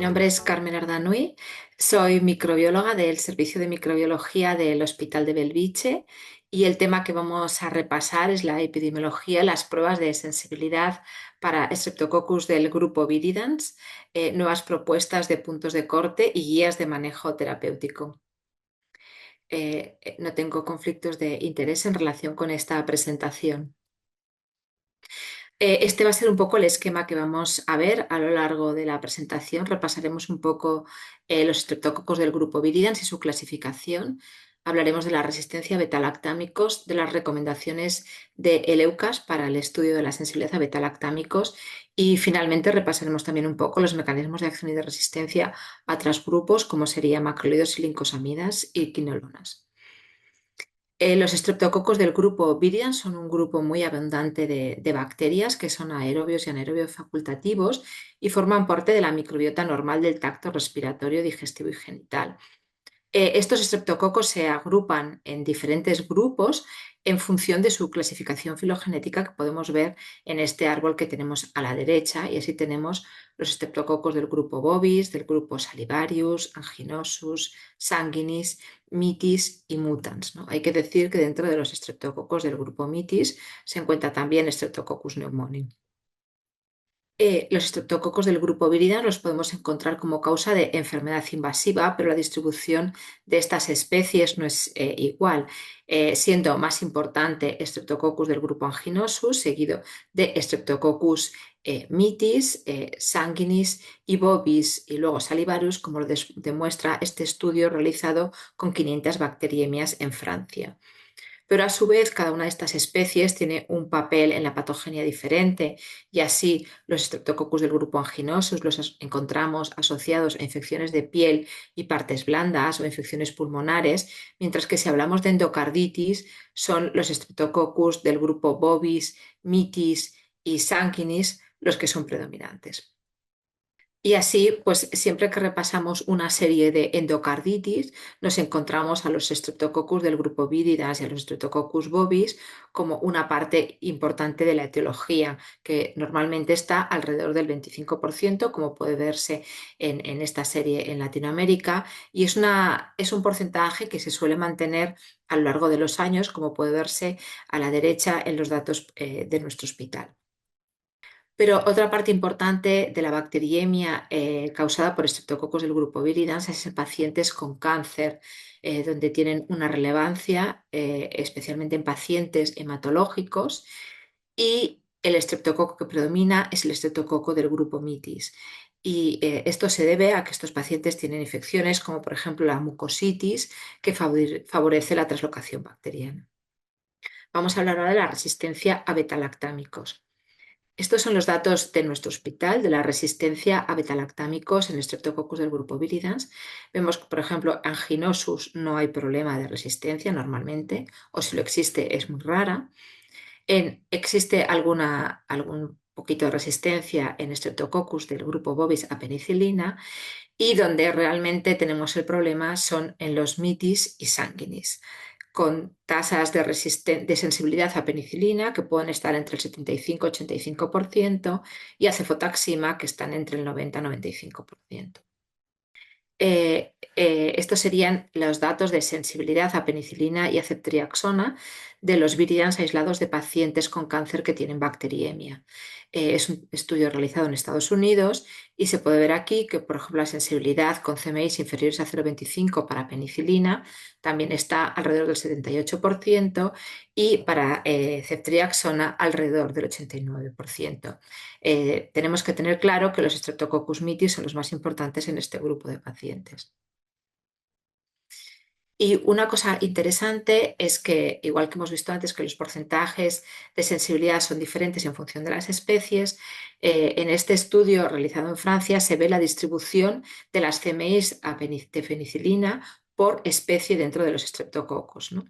nombre es Carmen Ardanui, soy microbióloga del Servicio de Microbiología del Hospital de Belviche y el tema que vamos a repasar es la epidemiología, las pruebas de sensibilidad para Streptococcus del grupo Viridans, nuevas propuestas de puntos de corte y guías de manejo terapéutico. No tengo conflictos de interés en relación con esta presentación. Este va a ser un poco el esquema que vamos a ver a lo largo de la presentación. Repasaremos un poco los estreptococos del grupo Viridans y su clasificación. Hablaremos de la resistencia a betalactámicos, de las recomendaciones de EUCAS para el estudio de la sensibilidad a betalactámicos y finalmente repasaremos también un poco los mecanismos de acción y de resistencia a otros grupos como serían macrolidos y lincosamidas y quinolonas. Los estreptococos del grupo Viridian son un grupo muy abundante de bacterias que son aerobios y anaerobios facultativos y forman parte de la microbiota normal del tracto respiratorio, digestivo y genital. Estos estreptococos se agrupan en diferentes grupos en función de su clasificación filogenética que podemos ver en este árbol que tenemos a la derecha, y así tenemos los estreptococos del grupo bovis, del grupo salivarius, anginosus, sanguinis, mitis y mutans, ¿no? Hay que decir que dentro de los estreptococos del grupo mitis se encuentra también Streptococcus pneumoniae. Los estreptococos del grupo Viridian los podemos encontrar como causa de enfermedad invasiva, pero la distribución de estas especies no es igual, siendo más importante Streptococcus del grupo Anginosus, seguido de Streptococcus mitis, sanguinis y bovis y luego salivarius, como lo demuestra este estudio realizado con 500 bacteriemias en Francia. Pero a su vez cada una de estas especies tiene un papel en la patogenia diferente y así los Streptococcus del grupo Anginosus los encontramos asociados a infecciones de piel y partes blandas o infecciones pulmonares, mientras que si hablamos de endocarditis son los Streptococcus del grupo bovis, mitis y sanguinis los que son predominantes. Y así, pues siempre que repasamos una serie de endocarditis, nos encontramos a los Streptococcus del grupo Viridans y a los Streptococcus bovis como una parte importante de la etiología, que normalmente está alrededor del 25%, como puede verse en esta serie en Latinoamérica, y es un porcentaje que se suele mantener a lo largo de los años, como puede verse a la derecha en los datos de nuestro hospital. Pero otra parte importante de la bacteriemia causada por estreptococos del grupo Viridans es en pacientes con cáncer, donde tienen una relevancia, especialmente en pacientes hematológicos, y el estreptococo que predomina es el estreptococo del grupo mitis. Y esto se debe a que estos pacientes tienen infecciones como por ejemplo la mucositis, que favorece la translocación bacteriana. Vamos a hablar ahora de la resistencia a betalactámicos. Estos son los datos de nuestro hospital de la resistencia a betalactámicos en Streptococcus del grupo Viridans. Vemos que, por ejemplo, anginosus no hay problema de resistencia normalmente, o si lo existe es muy rara. Existe algún poquito de resistencia en Streptococcus del grupo bovis a penicilina, y donde realmente tenemos el problema son en los mitis y sanguinis, con tasas de sensibilidad a penicilina que pueden estar entre el 75-85% y a cefotaxima que están entre el 90-95%. Estos serían los datos de sensibilidad a penicilina y a ceftriaxona de los Viridans aislados de pacientes con cáncer que tienen bacteriemia. Es un estudio realizado en Estados Unidos y se puede ver aquí que, por ejemplo, la sensibilidad con CMIs inferiores a 0,25 para penicilina también está alrededor del 78% y para ceftriaxona alrededor del 89%. Tenemos que tener claro que los Streptococcus mitis son los más importantes en este grupo de pacientes. Y una cosa interesante es que, igual que hemos visto antes que los porcentajes de sensibilidad son diferentes en función de las especies, en este estudio realizado en Francia se ve la distribución de las CMIs de penicilina por especie dentro de los estreptococos, ¿no?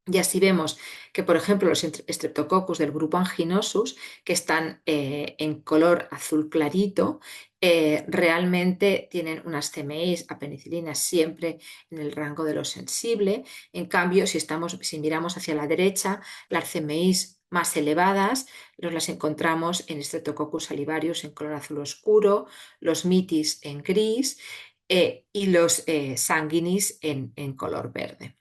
Y así vemos que, por ejemplo, los Streptococcus del grupo Anginosus, que están en color azul clarito, realmente tienen unas CMIs a penicilina siempre en el rango de lo sensible. En cambio, si miramos hacia la derecha, las CMIs más elevadas las encontramos en Streptococcus salivarius en color azul oscuro, los mitis en gris y los sanguinis en color verde.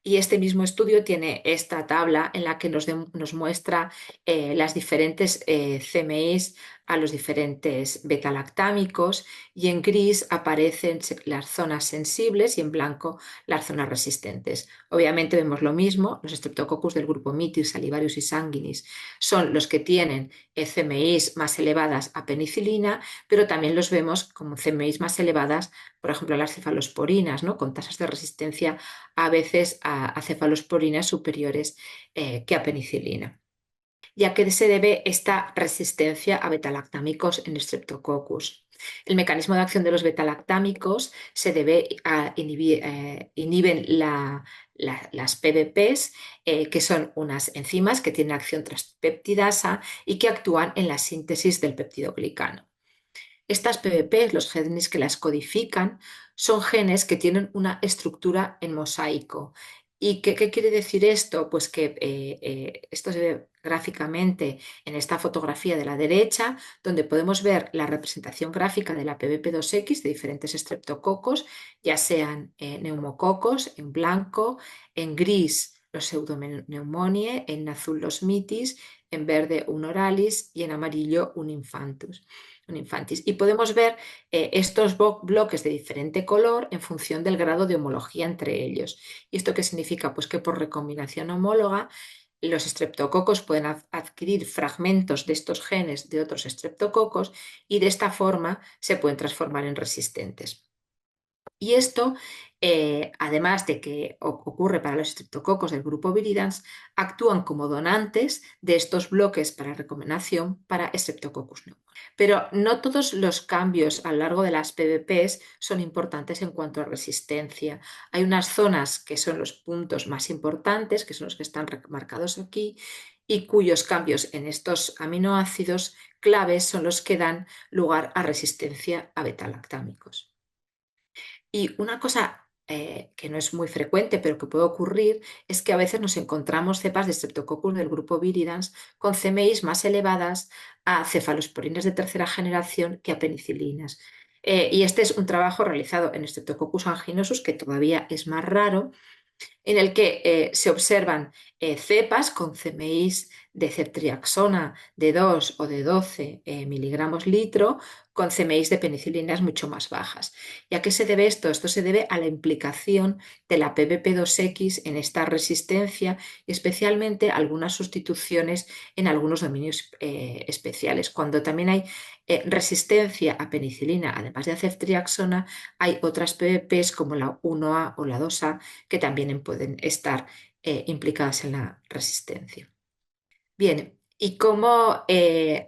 Y este mismo estudio tiene esta tabla en la que nos muestra las diferentes CMIs a los diferentes betalactámicos, y en gris aparecen las zonas sensibles y en blanco las zonas resistentes. Obviamente vemos lo mismo, los Streptococcus del grupo Mitis, salivarius y sanguinis son los que tienen CMIs más elevadas a penicilina, pero también los vemos como CMIs más elevadas, por ejemplo, las cefalosporinas, ¿no? Con tasas de resistencia a veces a cefalosporinas superiores que a penicilina. ¿Y a qué se debe esta resistencia a betalactámicos en Streptococcus? El mecanismo de acción de los betalactámicos se debe a inhiben las PBPs, que son unas enzimas que tienen acción transpeptidasa y que actúan en la síntesis del peptidoglicano. Estas PBPs, los genes que las codifican, son genes que tienen una estructura en mosaico. ¿Y qué quiere decir esto? Pues que esto se ve gráficamente en esta fotografía de la derecha, donde podemos ver la representación gráfica de la PBP2X de diferentes estreptococos, ya sean neumococos en blanco, en gris los pseudoneumoniae, en azul los mitis, en verde un oralis y en amarillo un infantis. Y podemos ver estos bloques de diferente color en función del grado de homología entre ellos. ¿Y esto qué significa? Pues que por recombinación homóloga los estreptococos pueden adquirir fragmentos de estos genes de otros estreptococos y de esta forma se pueden transformar en resistentes. Y esto, además de que ocurre para los estreptococos del grupo Viridans, actúan como donantes de estos bloques para recombinación para Streptococcus pneumoniae. Pero no todos los cambios a lo largo de las PBPs son importantes en cuanto a resistencia. Hay unas zonas que son los puntos más importantes, que son los que están marcados aquí, y cuyos cambios en estos aminoácidos claves son los que dan lugar a resistencia a betalactámicos. Y una cosa que no es muy frecuente, pero que puede ocurrir, es que a veces nos encontramos cepas de Streptococcus del grupo Viridans con CMIs más elevadas a cefalosporinas de tercera generación que a penicilinas. Y este es un trabajo realizado en Streptococcus anginosus, que todavía es más raro, en el que se observan cepas con CMIs de ceftriaxona de 2 o de 12 miligramos litro, con CMIs de penicilinas mucho más bajas. ¿Y a qué se debe esto? Esto se debe a la implicación de la PBP2X en esta resistencia, y especialmente algunas sustituciones en algunos dominios especiales. Cuando también hay resistencia a penicilina, además de a ceftriaxona, hay otras PBPs como la 1A o la 2A que también pueden estar implicadas en la resistencia. Bien, ¿y cómo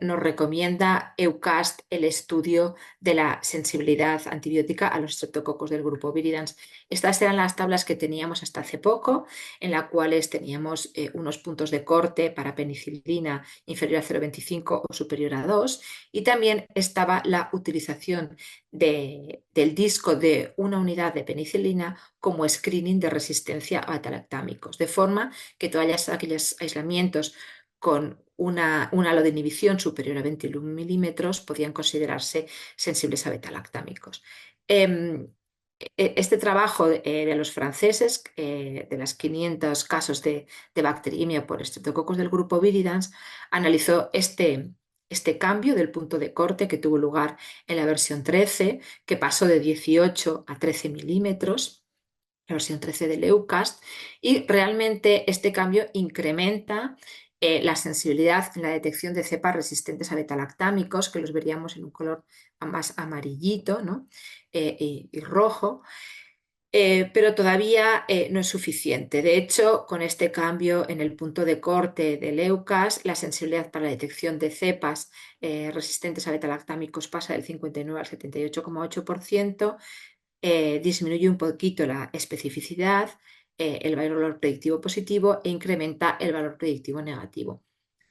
nos recomienda EUCAST el estudio de la sensibilidad antibiótica a los estreptococos del grupo Viridans? Estas eran las tablas que teníamos hasta hace poco, en las cuales teníamos unos puntos de corte para penicilina inferior a 0,25 o superior a 2, y también estaba la utilización del disco de una unidad de penicilina como screening de resistencia a betalactámicos, de forma que todos aquellos aislamientos con un halo de inhibición superior a 21 milímetros podían considerarse sensibles a betalactámicos. Este trabajo de los franceses, de los 500 casos de bacteriemia por estreptococos del grupo Viridans, analizó este cambio del punto de corte que tuvo lugar en la versión 13, que pasó de 18 a 13 milímetros, la versión 13 del EUCAST, y realmente este cambio incrementa la sensibilidad en la detección de cepas resistentes a betalactámicos, que los veríamos en un color más amarillito, ¿no? Y rojo, pero todavía no es suficiente. De hecho, con este cambio en el punto de corte del EUCAS, la sensibilidad para la detección de cepas resistentes a betalactámicos pasa del 59 al 78,8%, disminuye un poquito la especificidad el valor predictivo positivo e incrementa el valor predictivo negativo.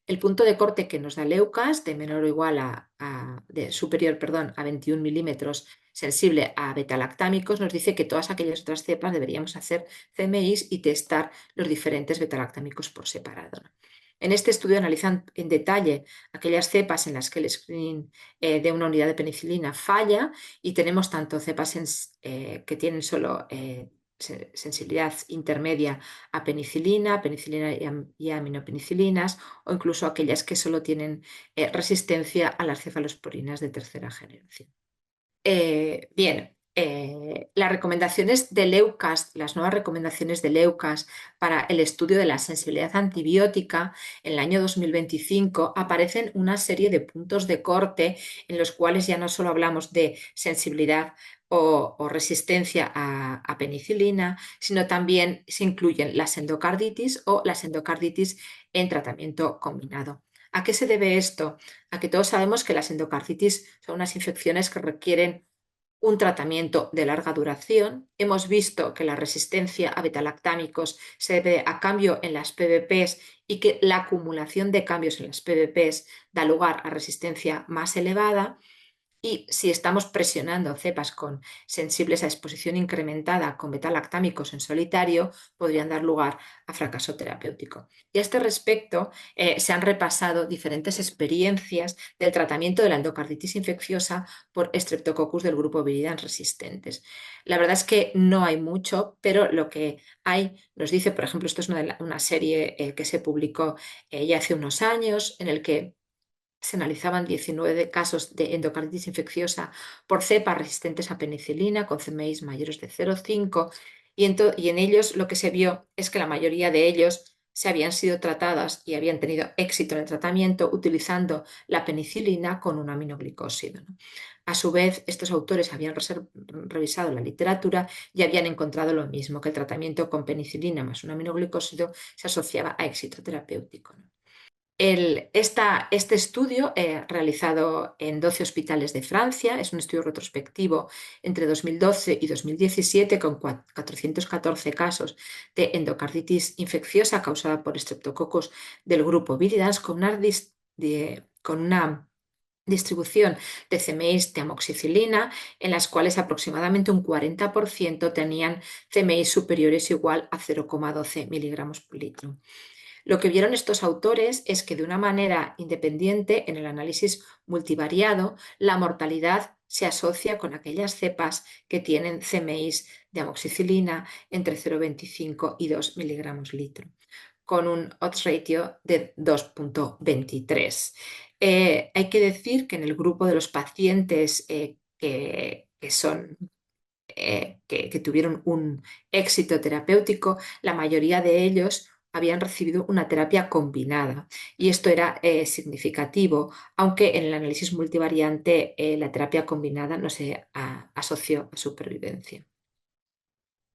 El punto de corte que nos da Leucas, de menor o igual de superior, perdón, a 21 milímetros, sensible a betalactámicos, nos dice que todas aquellas otras cepas deberíamos hacer CMIs y testar los diferentes betalactámicos por separado. En este estudio analizan en detalle aquellas cepas en las que el screening de una unidad de penicilina falla y tenemos tanto cepas que tienen solo sensibilidad intermedia a penicilina, penicilina y aminopenicilinas, o incluso aquellas que solo tienen resistencia a las cefalosporinas de tercera generación. Bien, las recomendaciones de Leucas, las nuevas recomendaciones de Leucas para el estudio de la sensibilidad antibiótica en el año 2025 aparecen una serie de puntos de corte en los cuales ya no solo hablamos de sensibilidad o resistencia a penicilina, sino también se incluyen las endocarditis o las endocarditis en tratamiento combinado. ¿A qué se debe esto? A que todos sabemos que las endocarditis son unas infecciones que requieren un tratamiento de larga duración. Hemos visto que la resistencia a betalactámicos se debe a cambio en las PBPs y que la acumulación de cambios en las PBPs da lugar a resistencia más elevada. Y si estamos presionando cepas sensibles a exposición incrementada con betalactámicos en solitario, podrían dar lugar a fracaso terapéutico. Y a este respecto, se han repasado diferentes experiencias del tratamiento de la endocarditis infecciosa por Streptococcus del grupo Viridian resistentes. La verdad es que no hay mucho, pero lo que hay nos dice, por ejemplo, esto es una serie que se publicó ya hace unos años, en el que se analizaban 19 casos de endocarditis infecciosa por cepas resistentes a penicilina con CMIs mayores de 0,5 y en ellos lo que se vio es que la mayoría de ellos se habían sido tratadas y habían tenido éxito en el tratamiento utilizando la penicilina con un aminoglicósido, ¿no? A su vez, estos autores habían revisado la literatura y habían encontrado lo mismo, que el tratamiento con penicilina más un aminoglicósido se asociaba a éxito terapéutico, ¿no? Este estudio, realizado en 12 hospitales de Francia, es un estudio retrospectivo entre 2012 y 2017 con 414 casos de endocarditis infecciosa causada por Streptococcus del grupo Viridans con una distribución de CMIs de amoxicilina en las cuales aproximadamente un 40% tenían CMIs superiores o igual a 0,12 miligramos por litro. Lo que vieron estos autores es que de una manera independiente, en el análisis multivariado, la mortalidad se asocia con aquellas cepas que tienen CMIs de amoxicilina entre 0,25 y 2 miligramos litro, con un odds ratio de 2,23. Hay que decir que en el grupo de los pacientes que tuvieron un éxito terapéutico, la mayoría de ellos habían recibido una terapia combinada y esto era significativo, aunque en el análisis multivariante la terapia combinada no se asoció a supervivencia.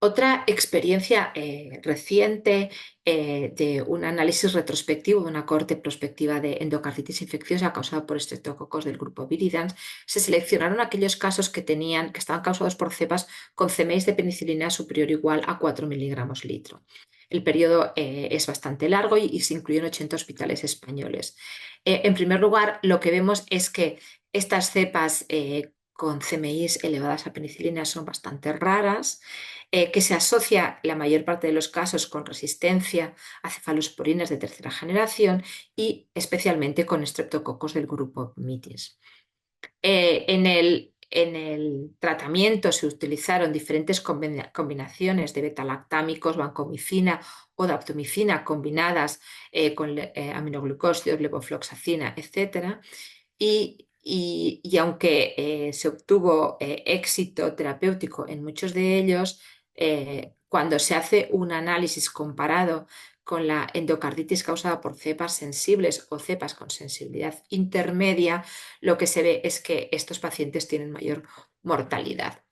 Otra experiencia reciente de un análisis retrospectivo de una cohorte prospectiva de endocarditis infecciosa causada por estreptococos del grupo Viridans, se seleccionaron aquellos casos que estaban causados por cepas con CMIs de penicilina superior o igual a 4 miligramos litro. El periodo es bastante largo y se incluyen 80 hospitales españoles. En primer lugar, lo que vemos es que estas cepas con CMIs elevadas a penicilina son bastante raras, que se asocia la mayor parte de los casos con resistencia a cefalosporinas de tercera generación y especialmente con estreptococos del grupo Mitis. En el tratamiento se utilizaron diferentes combinaciones de betalactámicos, vancomicina o daptomicina combinadas con aminoglucósidos, levofloxacina, etc. Y aunque se obtuvo éxito terapéutico en muchos de ellos, cuando se hace un análisis comparado con la endocarditis causada por cepas sensibles o cepas con sensibilidad intermedia, lo que se ve es que estos pacientes tienen mayor mortalidad.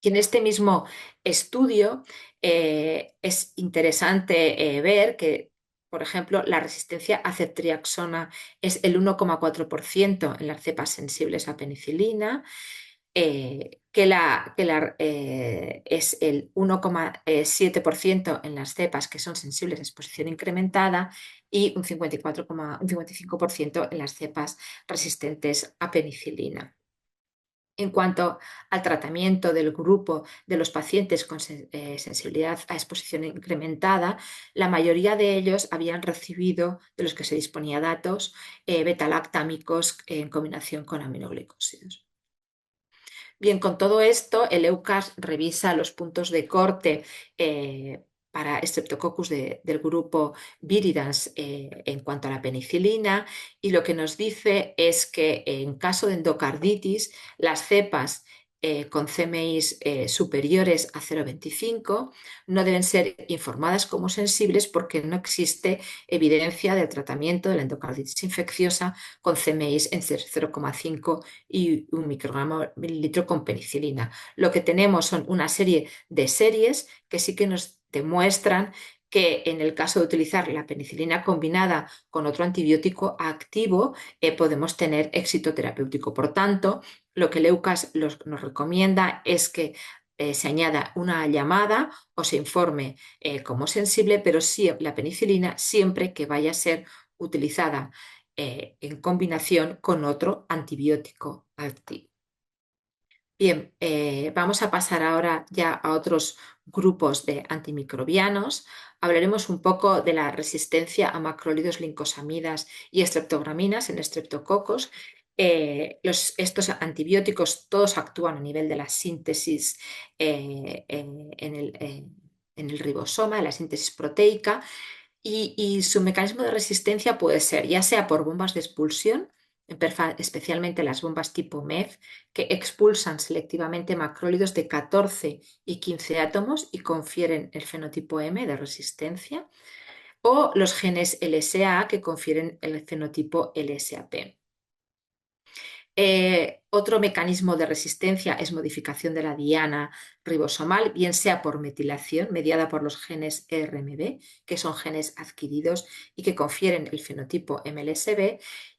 Y en este mismo estudio es interesante ver que, por ejemplo, la resistencia a ceftriaxona es el 1,4% en las cepas sensibles a penicilina es el 1,7% en las cepas que son sensibles a exposición incrementada y un 55% en las cepas resistentes a penicilina. En cuanto al tratamiento del grupo de los pacientes con sensibilidad a exposición incrementada, la mayoría de ellos habían recibido, de los que se disponía datos, betalactámicos en combinación con aminoglicósidos. Bien, con todo esto, el EUCAS revisa los puntos de corte para Streptococcus del grupo Viridans en cuanto a la penicilina, y lo que nos dice es que en caso de endocarditis, las cepas con CMIs superiores a 0,25 no deben ser informadas como sensibles porque no existe evidencia del tratamiento de la endocarditis infecciosa con CMIs entre 0,5 y un microgramo mililitro con penicilina. Lo que tenemos son una serie de series que sí que nos demuestran que en el caso de utilizar la penicilina combinada con otro antibiótico activo, podemos tener éxito terapéutico. Por tanto, lo que el EUCAS nos recomienda es que se añada una llamada o se informe como sensible, pero sí la penicilina siempre que vaya a ser utilizada en combinación con otro antibiótico activo. Bien, vamos a pasar ahora ya a otros grupos de antimicrobianos. Hablaremos un poco de la resistencia a macrólidos, lincosamidas y estreptograminas en estreptococos. Estos antibióticos todos actúan a nivel de la síntesis en el ribosoma, en la síntesis proteica, y su mecanismo de resistencia puede ser ya sea por bombas de expulsión, especialmente las bombas tipo MEF, que expulsan selectivamente macrólidos de 14 y 15 átomos y confieren el fenotipo M de resistencia, o los genes LSA que confieren el fenotipo LSAP. Otro mecanismo de resistencia es modificación de la diana ribosomal, bien sea por metilación mediada por los genes RMB, que son genes adquiridos y que confieren el fenotipo MLSB,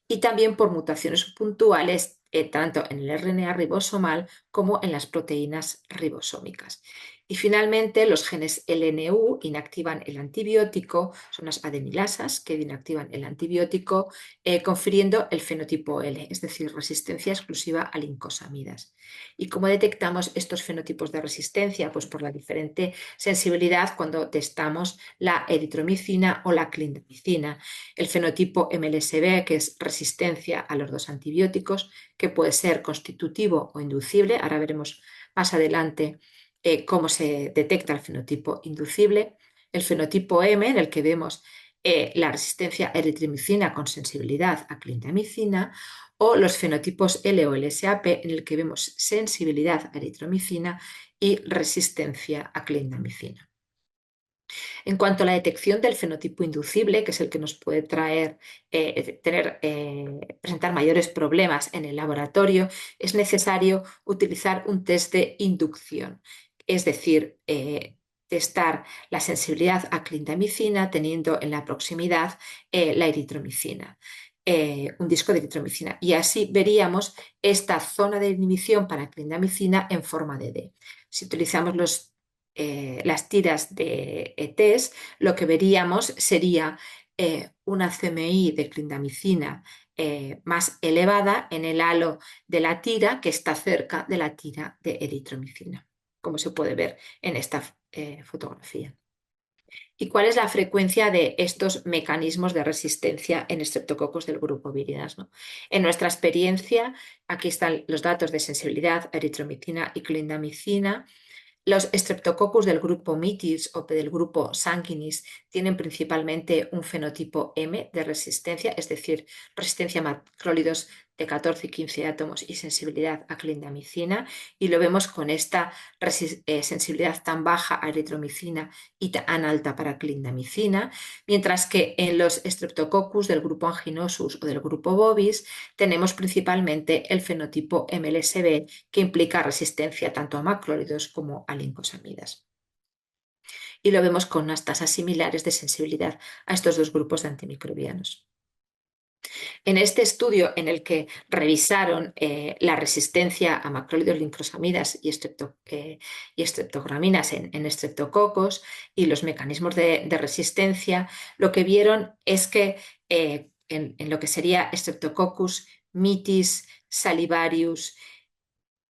y también por mutaciones puntuales tanto en el RNA ribosomal como en las proteínas ribosómicas. Y finalmente, los genes LNU inactivan el antibiótico, son las adenilasas que inactivan el antibiótico, confiriendo el fenotipo L, es decir, resistencia exclusiva a lincosamidas. ¿Y cómo detectamos estos fenotipos de resistencia? Pues por la diferente sensibilidad cuando testamos la eritromicina o la clindamicina. El fenotipo MLSB, que es resistencia a los dos antibióticos, que puede ser constitutivo o inducible. Ahora veremos más adelante cómo se detecta el fenotipo inducible. El fenotipo M, en el que vemos la resistencia a eritromicina con sensibilidad a clindamicina, o los fenotipos L o LSAP, en el que vemos sensibilidad a eritromicina y resistencia a clindamicina. En cuanto a la detección del fenotipo inducible, que es el que nos puede presentar mayores problemas en el laboratorio, es necesario utilizar un test de inducción, es decir, testar la sensibilidad a clindamicina teniendo en la proximidad la eritromicina. Un disco de eritromicina, y así veríamos esta zona de inhibición para clindamicina en forma de D. Si utilizamos las tiras de test, lo que veríamos sería una CMI de clindamicina más elevada en el halo de la tira que está cerca de la tira de eritromicina, como se puede ver en esta fotografía. ¿Y cuál es la frecuencia de estos mecanismos de resistencia en estreptococos del grupo Viridas, ¿no? En nuestra experiencia, aquí están los datos de sensibilidad a eritromicina y clindamicina. Los Streptococcus del grupo Mitis o del grupo Sanguinis tienen principalmente un fenotipo M de resistencia, es decir, resistencia a macrólidos de 14 y 15 átomos y sensibilidad a clindamicina, y lo vemos con esta sensibilidad tan baja a eritromicina y tan alta para clindamicina, mientras que en los Streptococcus del grupo Anginosus o del grupo Bovis tenemos principalmente el fenotipo MLSB, que implica resistencia tanto a macrólidos como a lincosamidas. Y lo vemos con unas tasas similares de sensibilidad a estos dos grupos de antimicrobianos. En este estudio en el que revisaron la resistencia a macrólidos, lincrosamidas y estreptograminas en estreptococos y los mecanismos de resistencia, lo que vieron es que en lo que sería Streptococcus mitis, salivarius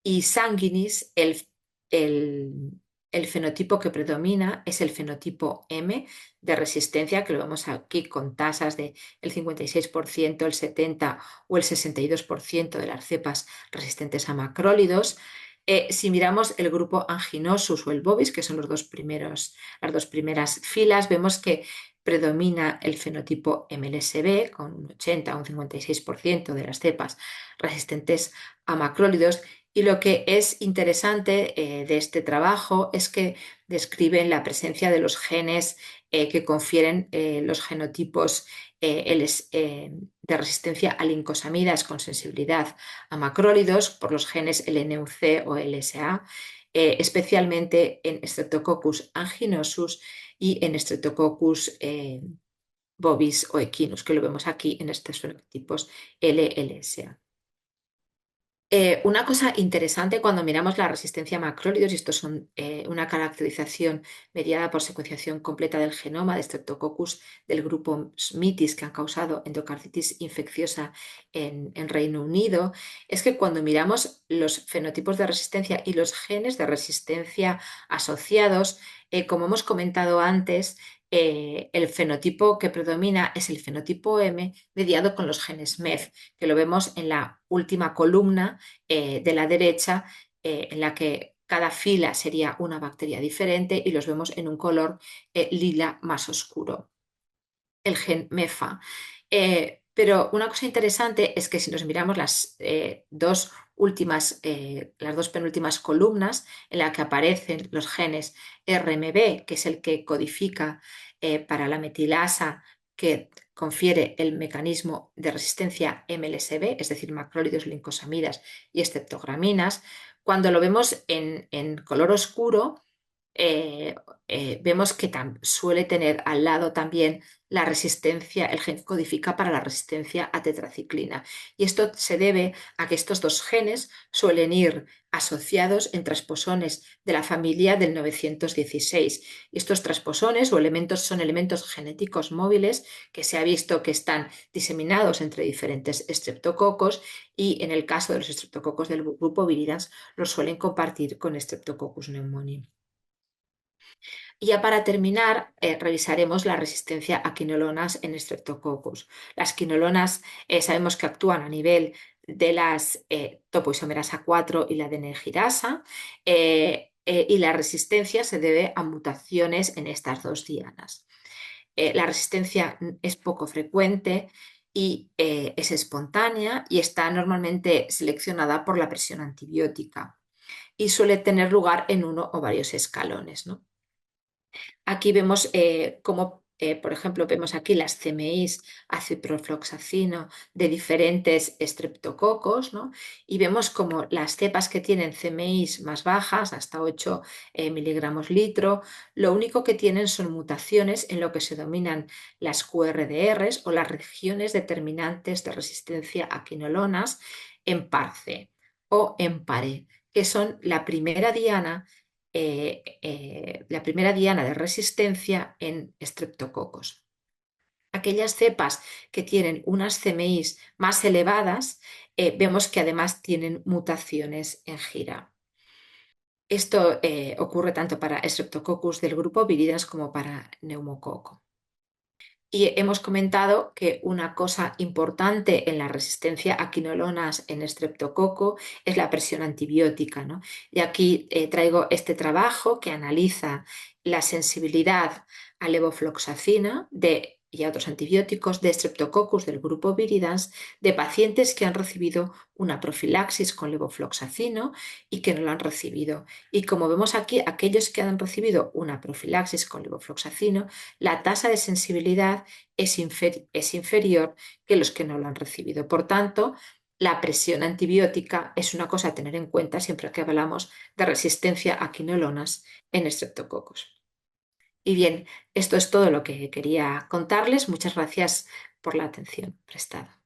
y sanguinis, el- el fenotipo que predomina es el fenotipo M de resistencia, que lo vemos aquí con tasas del 56%, el 70% o el 62% de las cepas resistentes a macrólidos. Si miramos el grupo Anginosus o el Bovis, que son las dos primeras filas, vemos que predomina el fenotipo MLSB con un 80 o un 56% de las cepas resistentes a macrólidos. Y lo que es interesante de este trabajo es que describen la presencia de los genes que confieren los genotipos de resistencia a lincosamidas con sensibilidad a macrólidos por los genes LNUC o LSA, especialmente en Streptococcus anginosus y en Streptococcus bovis o equinus, que lo vemos aquí en estos fenotipos LLSA. Una cosa interesante cuando miramos la resistencia a macrólidos, y esto son una caracterización mediada por secuenciación completa del genoma de Streptococcus del grupo mitis que han causado endocarditis infecciosa en Reino Unido, es que cuando miramos los fenotipos de resistencia y los genes de resistencia asociados, como hemos comentado antes, el fenotipo que predomina es el fenotipo M mediado con los genes MEF, que lo vemos en la última columna de la derecha, en la que cada fila sería una bacteria diferente y los vemos en un color lila más oscuro, el gen MEFA. Pero una cosa interesante es que si nos miramos las dos penúltimas columnas en las que aparecen los genes RMB, que es el que codifica para la metilasa que confiere el mecanismo de resistencia MLSB, es decir, macrólidos, lincosamidas y estreptograminas, cuando lo vemos en color oscuro, eh, vemos que suele tener al lado también la resistencia, el gen que codifica para la resistencia a tetraciclina. Y esto se debe a que estos dos genes suelen ir asociados en transposones de la familia del 916. Y estos transposones o elementos son elementos genéticos móviles que se ha visto que están diseminados entre diferentes estreptococos y en el caso de los estreptococos del grupo Viridans los suelen compartir con Streptococcus pneumoniae. Y ya para terminar, revisaremos la resistencia a quinolonas en Streptococcus. Las quinolonas sabemos que actúan a nivel de las topoisomerasa 4 y la adenegirasa, y la resistencia se debe a mutaciones en estas dos dianas. La resistencia es poco frecuente y es espontánea y está normalmente seleccionada por la presión antibiótica y suele tener lugar en uno o varios escalones, ¿no? Aquí vemos cómo, por ejemplo, vemos aquí las CMIs aciprofloxacino de diferentes estreptococos, ¿no? Y vemos como las cepas que tienen CMIs más bajas, hasta 8 miligramos litro, lo único que tienen son mutaciones en lo que se denominan las QRDRs o las regiones determinantes de resistencia a quinolonas en PARCE o en PARE, que son la primera diana de resistencia en estreptococos. Aquellas cepas que tienen unas CMIs más elevadas, vemos que además tienen mutaciones en gira. Esto ocurre tanto para Streptococcus del grupo Viridans como para neumococo. Y hemos comentado que una cosa importante en la resistencia a quinolonas en estreptococo es la presión antibiótica, ¿no? Y aquí traigo este trabajo que analiza la sensibilidad a levofloxacina y a otros antibióticos de Streptococcus del grupo Viridans de pacientes que han recibido una profilaxis con levofloxacino y que no lo han recibido. Y como vemos aquí, aquellos que han recibido una profilaxis con levofloxacino, la tasa de sensibilidad es inferior que los que no lo han recibido. Por tanto, la presión antibiótica es una cosa a tener en cuenta siempre que hablamos de resistencia a quinolonas en estreptococos. Y bien, esto es todo lo que quería contarles. Muchas gracias por la atención prestada.